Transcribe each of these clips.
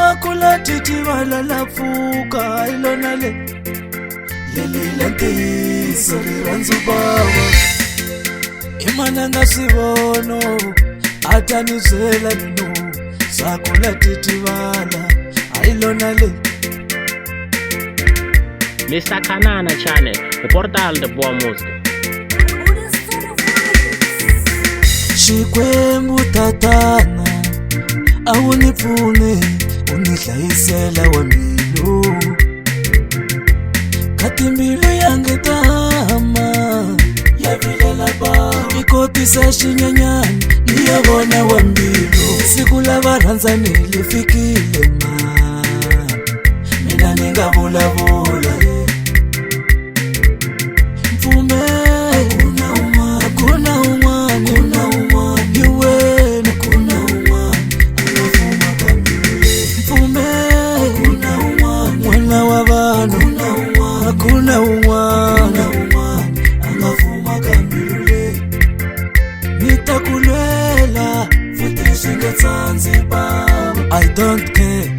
Sakula titivala la pfuka ilona leli lentiso liranzu baba imananga sivono atanizela mino sakula titivala ilona Mr. Kanana Channel, the portal de boa música. Xikwembu tatana awunipfune unihlayisela wa mbilu kati mbilu yange tama yavilela ba ikotisa xinyanyani niyavona wa mbilu siku lava rhandzanile fikile ma mina ni nga vulavula mfume kuna umani kuna umwana angafuma kambilule nitakulwela futhi singatsanzi baba I don't care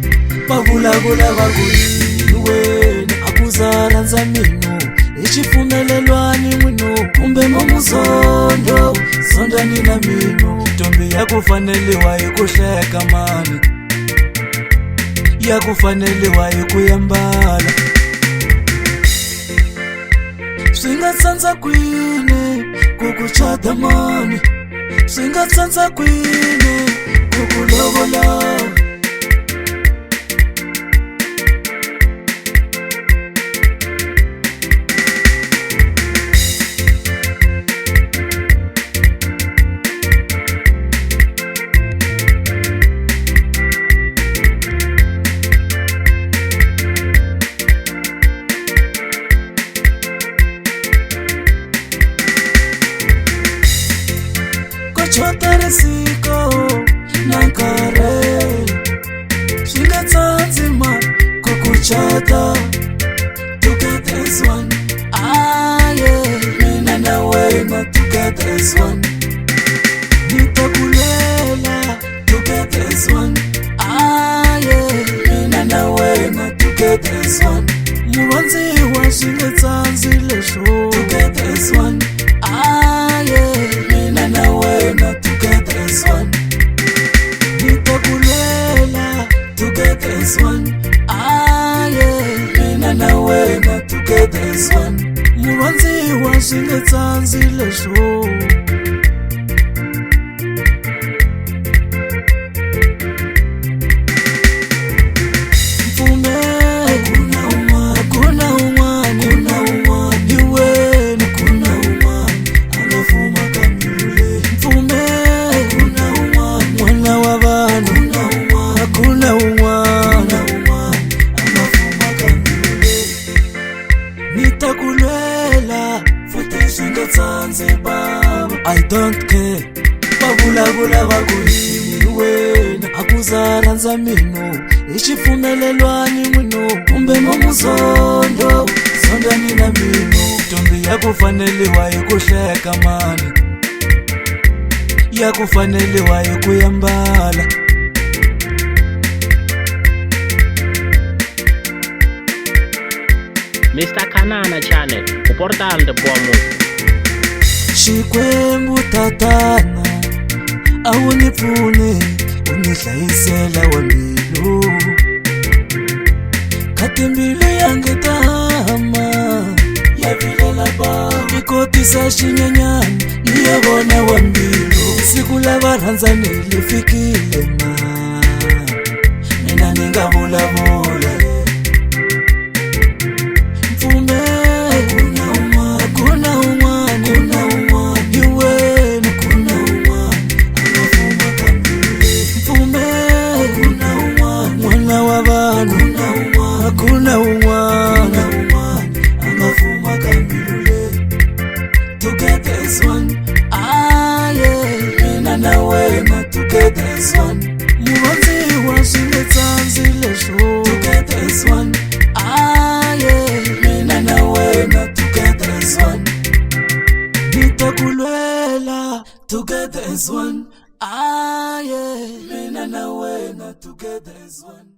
bavulagula vakuyiwena akuzaranza mino ichifumelelwani mwino kumbe momuzondo sondani na mino ntombi yakufaneliwa ikuhleka mani yakufaneliwa ikuyambala Singatsanza kwini kukuchata mani Singatsanza kwini kukulobola Chotaresiko nankare Shingatsanzima kukuchata To get this one Mina na wema to get this one Nitakulela to get this one Mina na wema to get this one Muwanzi wa shingatsanzile show To get this one Mina na wema to get this one Nitakulela to get this one Mina na wema to get this one Muwanzi wa shingatsanzile show Nitakulwela futhi singatsanzi baba I don't care bavulagula vakuyiwena akuzaranza mino ichifumelelwani mwino kumbe momuzondo sondani na mino ntombi yakufaneliwa ikuhleka mani yakufaneliwa ikuyambala Mr. Kanana Channel, the portal de boa música. Xikwembu tatana awunipfune unihlayisela wa mbilu kati mbilu yange tama yavilela ba ikotisa xinyanyani niyavona wa mbilu siku lava rhandzanile fikile ma mina ni nga vulavula Kuna umwana angafuma kambilule To get this one Mina na wema to get this one Muwanzi wa shingatsanzile show To get this one Mina na wema to get this one Nitakulwela to get this one Mina na wema to get this one